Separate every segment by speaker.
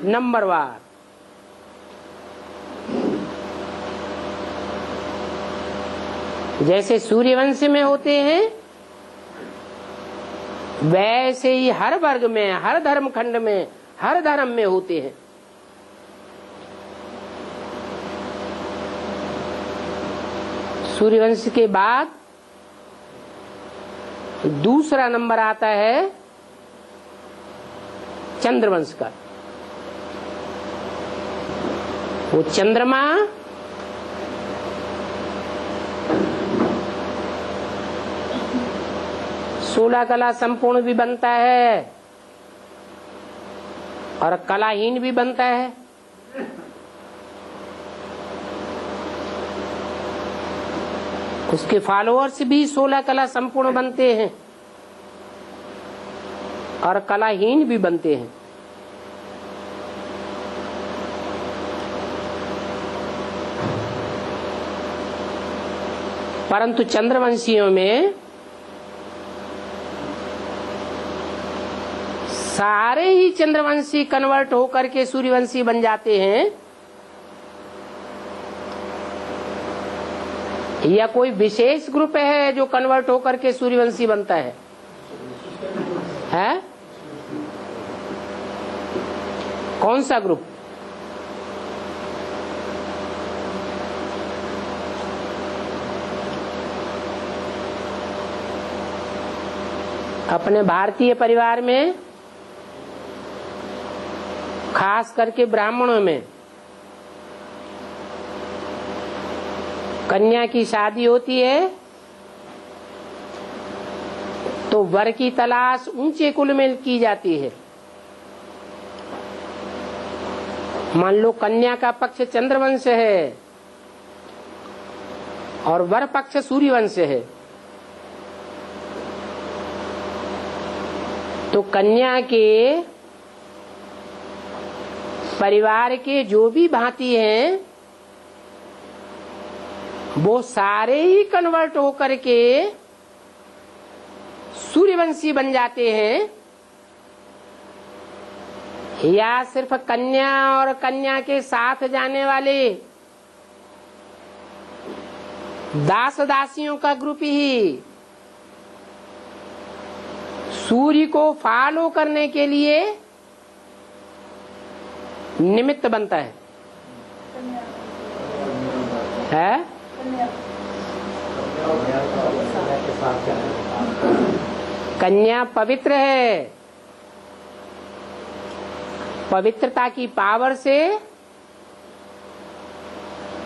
Speaker 1: नंबरवार। जैसे सूर्यवंश में होते हैं वैसे ही हर वर्ग में, हर धर्म खंड में, हर धर्म में होते हैं। सूर्यवंश के बाद दूसरा नंबर आता है चंद्रवंश का। वो चंद्रमा सोलह कला संपूर्ण भी बनता है और कलाहीन भी बनता है। उसके फॉलोअर्स भी 16 कला संपूर्ण बनते हैं और कलाहीन भी बनते हैं। परंतु चंद्रवंशियों में सारे ही चंद्रवंशी कन्वर्ट होकर के सूर्यवंशी बन जाते हैं, या कोई विशेष ग्रुप है जो कन्वर्ट होकर के सूर्यवंशी बनता है? कौन सा ग्रुप? अपने भारतीय परिवार में खास करके ब्राह्मणों में कन्या की शादी होती है तो वर की तलाश ऊंचे कुल में की जाती है। मान लो कन्या का पक्ष चंद्रवंश है और वर पक्ष सूर्यवंश है, तो कन्या के परिवार के जो भी भांति हैं वो सारे ही कन्वर्ट होकर के सूर्यवंशी बन जाते हैं, या सिर्फ कन्या और कन्या के साथ जाने वाले दास दासियों का ग्रुप ही सूर्य को फॉलो करने के लिए निमित्त बनता है? कन्या पवित्र है, पवित्रता की पावर से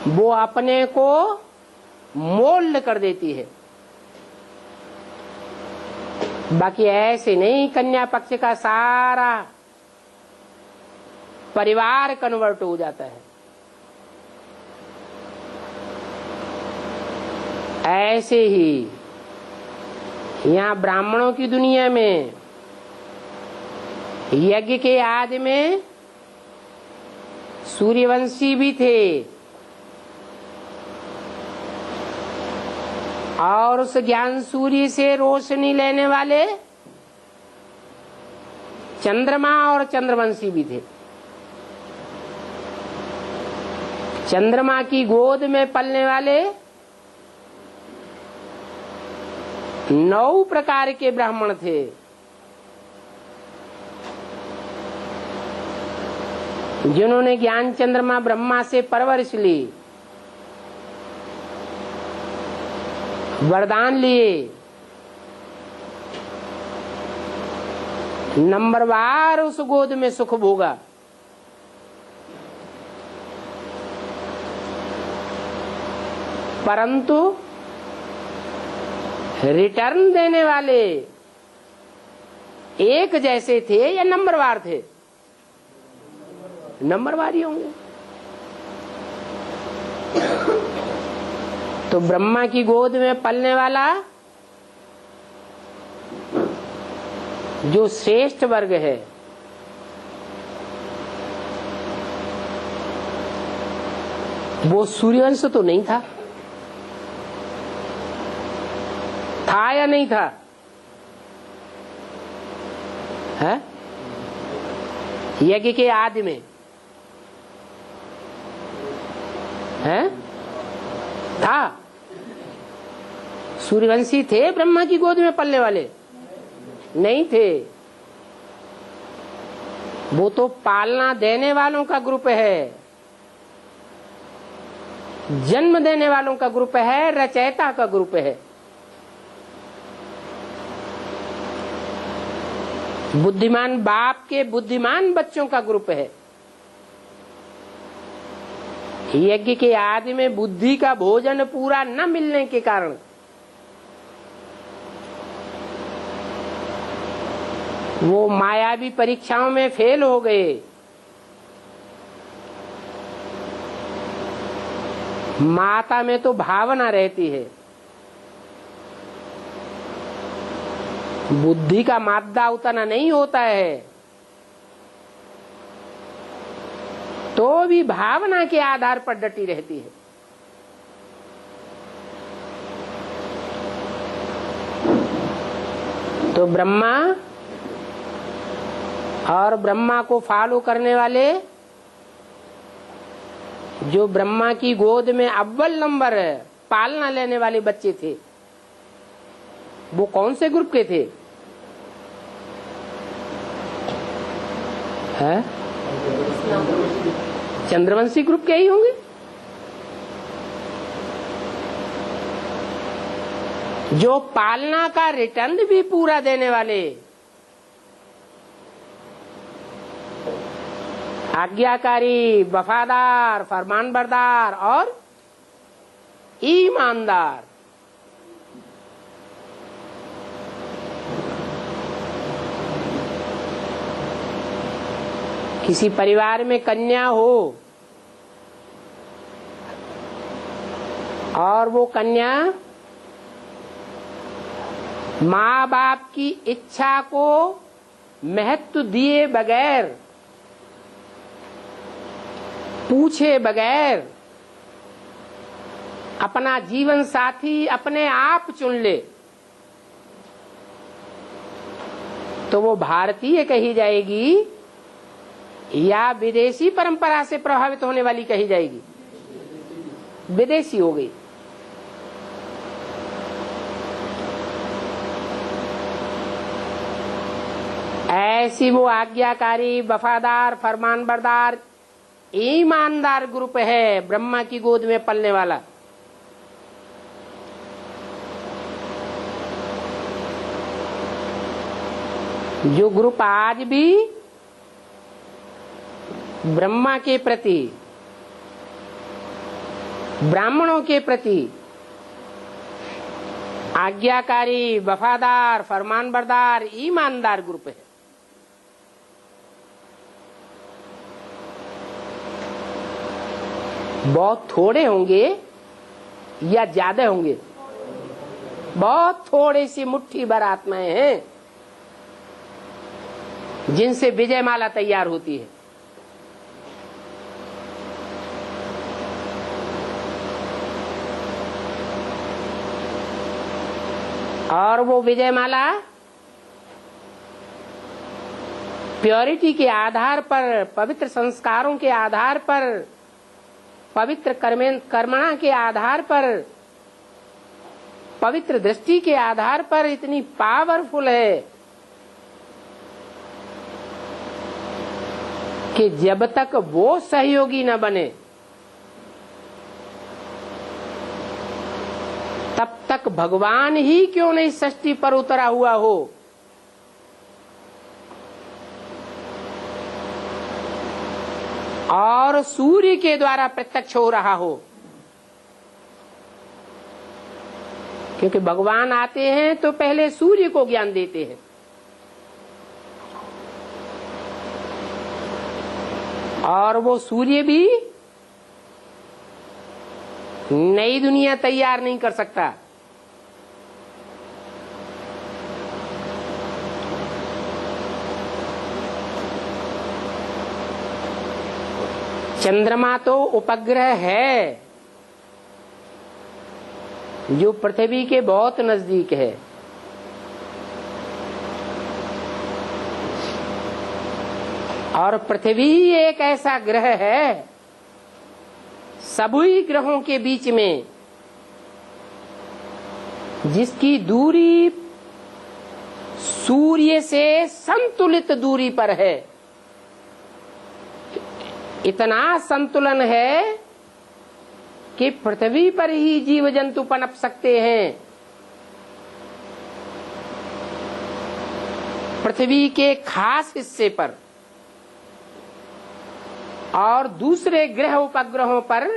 Speaker 1: वो अपने को मोल्ड कर देती है। बाकी ऐसे नहीं, कन्या पक्ष का सारा परिवार कन्वर्ट हो जाता है। ऐसे ही यहाँ ब्राह्मणों की दुनिया में यज्ञ के आदि में सूर्यवंशी भी थे और उस ज्ञान सूर्य से रोशनी लेने वाले चंद्रमा और चंद्रवंशी भी थे। चंद्रमा की गोद में पलने वाले 9 प्रकार के ब्राह्मण थे। जिन्होंने ज्ञान चंद्रमा ब्रह्मा से परवरिश ली, वरदान लिए, नंबरवार उस गोद में सुख भोगा। परंतु रिटर्न देने वाले एक जैसे थे या नंबरवार थे? नंबरवार ही होंगे। तो ब्रह्मा की गोद में पलने वाला जो श्रेष्ठ वर्ग है वो सूर्यवंश तो नहीं था या नहीं था? है यज्ञ के आदि में है था। सूर्यवंशी थे ब्रह्मा की गोद में पलने वाले? नहीं थे। वो तो पालना देने वालों का ग्रुप है, जन्म देने वालों का ग्रुप है, रचयिता का ग्रुप है। बुद्धिमान बाप के बुद्धिमान बच्चों का ग्रुप है। यज्ञ के आदि में बुद्धि का भोजन पूरा न मिलने के कारण वो मायावी परीक्षाओं में फेल हो गए। माता में तो भावना रहती है, बुद्धि का मादा उतना नहीं होता है, तो भी भावना के आधार पर डटी रहती है। तो ब्रह्मा और ब्रह्मा को फॉलो करने वाले जो ब्रह्मा की गोद में अव्वल नंबर पालना लेने वाले बच्चे थे, वो कौन से ग्रुप के थे? है? चंद्रवंशी ग्रुप के ही होंगे। जो पालना का रिटर्न भी पूरा देने वाले, आज्ञाकारी, वफादार, फरमानबरदार और ईमानदार। किसी परिवार में कन्या हो और वो कन्या माँ बाप की इच्छा को महत्व दिए बगैर, पूछे बगैर अपना जीवन साथी अपने आप चुन ले, तो वो भारतीय कही जाएगी या विदेशी परंपरा से प्रभावित होने वाली कही जाएगी? विदेशी हो गई। ऐसी वो आज्ञाकारी, वफादार, फरमानबरदार, ईमानदार ग्रुप है ब्रह्मा की गोद में पलने वाला। जो ग्रुप आज भी ब्रह्मा के प्रति, ब्राह्मणों के प्रति आज्ञाकारी, वफादार, फरमानबरदार, ईमानदार ग्रुप है। बहुत थोड़े होंगे या ज्यादा होंगे? बहुत थोड़ी सी मुट्ठी भर आत्माएं हैं जिनसे विजयमाला तैयार होती है। और वो विजयमाला प्योरिटी के आधार पर, पवित्र संस्कारों के आधार पर, पवित्र कर्मणा के आधार पर, पवित्र दृष्टि के आधार पर इतनी पावरफुल है कि जब तक वो सहयोगी न बने तब तक भगवान ही क्यों नहीं सृष्टि पर उतरा हुआ हो, और सूर्य के द्वारा प्रत्यक्ष हो रहा हो। क्योंकि भगवान आते हैं तो पहले सूर्य को ज्ञान देते हैं, और वो सूर्य भी नई दुनिया तैयार नहीं कर सकता। चंद्रमा तो उपग्रह है जो पृथ्वी के बहुत नजदीक है, और पृथ्वी एक ऐसा ग्रह है सभी ग्रहों के बीच में जिसकी दूरी सूर्य से संतुलित दूरी पर है। इतना संतुलन है कि पृथ्वी पर ही जीव जंतु पनप सकते हैं। पृथ्वी के खास हिस्से पर और दूसरे ग्रह उपग्रहों पर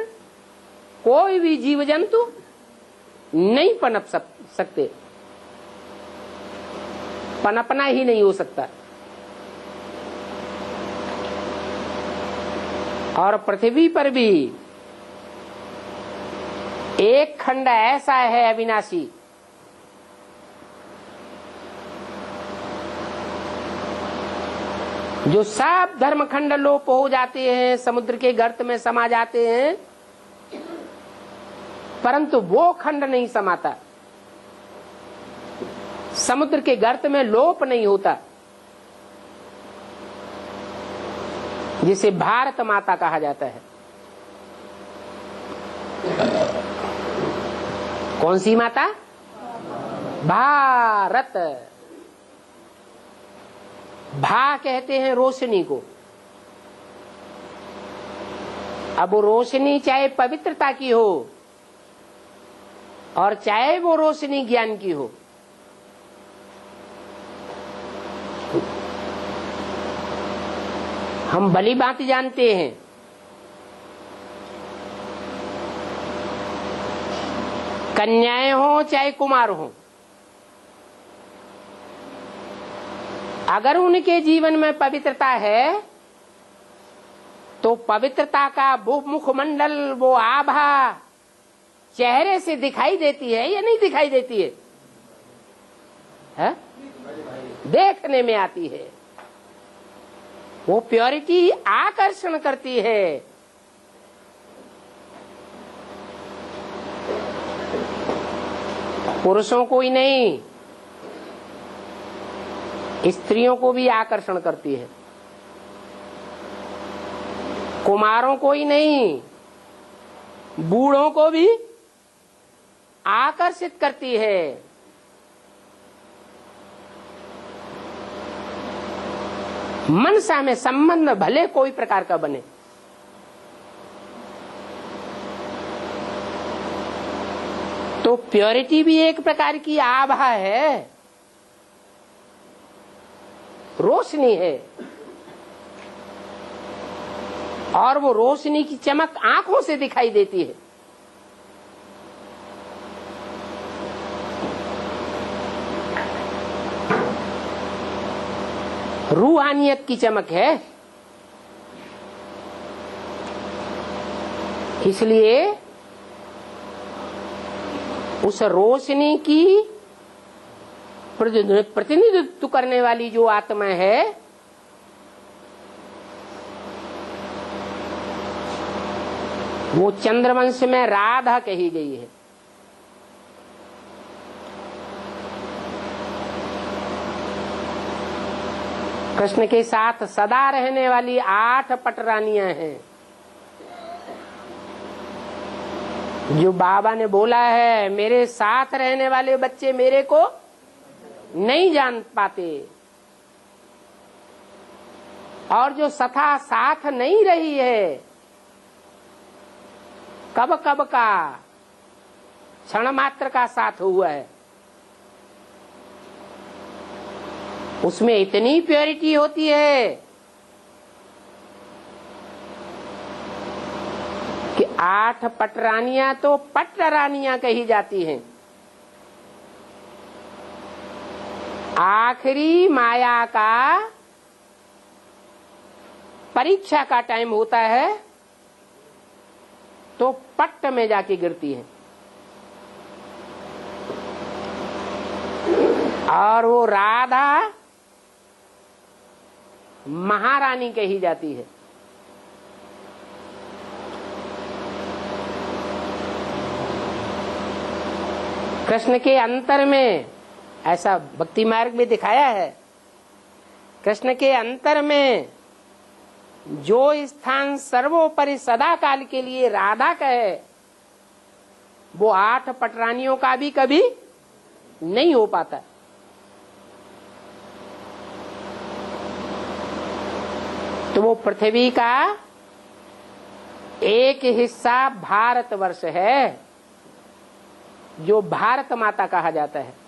Speaker 1: कोई भी जीव जंतु नहीं पनप सकते, पनपना ही नहीं हो सकता। और पृथ्वी पर भी एक खंड ऐसा है अविनाशी जो सब धर्म खंड लोप हो जाते हैं, समुद्र के गर्त में समा जाते हैं, परंतु वो खंड नहीं समाता, समुद्र के गर्त में लोप नहीं होता, जिसे भारत माता कहा जाता है। कौन सी माता? भारत। भा कहते हैं रोशनी को। अब वो रोशनी चाहे पवित्रता की हो और चाहे वो रोशनी ज्ञान की हो, हम भली बात जानते हैं कन्याएं हो चाहे कुमार हो, अगर उनके जीवन में पवित्रता है तो पवित्रता का वो मुखमंडल, वो आभा चेहरे से दिखाई देती है या नहीं दिखाई देती है? देखने में आती है। वो प्योरिटी आकर्षण करती है। पुरुषों को ही नहीं, स्त्रियों को भी आकर्षण करती है। कुमारों को ही नहीं, बूढ़ों को भी आकर्षित करती है। मनसा में संबंध भले कोई प्रकार का बने, तो प्योरिटी भी एक प्रकार की आभा है, रोशनी है। और वो रोशनी की चमक आंखों से दिखाई देती है। रूहानियत की चमक है। इसलिए उस रोशनी की प्रतिनिधित्व करने वाली जो आत्मा है, वो चंद्रवंश में राधा कही गई है। कृष्ण के साथ सदा रहने वाली 8 पटरानियां हैं। जो बाबा ने बोला है, मेरे साथ रहने वाले बच्चे मेरे को नहीं जान पाते, और जो सथा साथ नहीं रही है, कब कब का क्षण मात्र का साथ हुआ है, उसमें इतनी प्योरिटी होती है कि 8 पटरानियां तो पटरानियां कही जाती हैं। आखिरी माया का परीक्षा का टाइम होता है तो पट्ट में जाके गिरती है, और वो राधा महारानी कही जाती है। कृष्ण के अंतर में ऐसा भक्ति मार्ग में दिखाया है। कृष्ण के अंतर में जो स्थान सर्वोपरि सदा काल के लिए राधा का है, वो 8 पटरानियों का भी कभी नहीं हो पाता। तो वो पृथ्वी का एक हिस्सा भारतवर्ष है, जो भारत माता कहा जाता है।